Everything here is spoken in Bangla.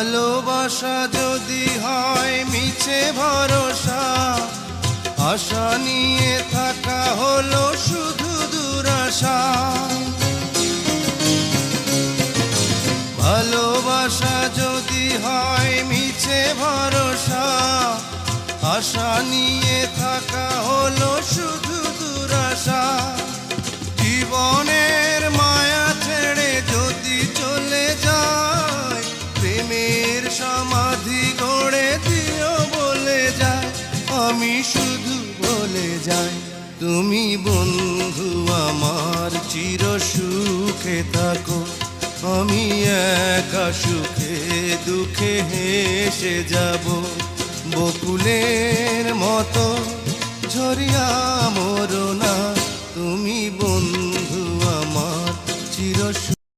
ভালোবাসা যদি হয় মিছে ভরসা, আশা নিয়ে থাকা হলো শুধু দুরাশা। ভালোবাসা যদি হয় মিছে ভরসা, আশা নিয়ে থাকা হলো শুধু দুরাশা। জীবনের মায়া ছেড়ে যদি চলে যায়, প্রেমের সমাধি গড়ে দিও বলে যায়। আমি শুধু বলে যাই, তুমি বন্ধু আমার চির সুখে থাকো। আমি একা সুখে দুঃখে হেসে যাব, বকুলের মতো ঝরিয়া মরণ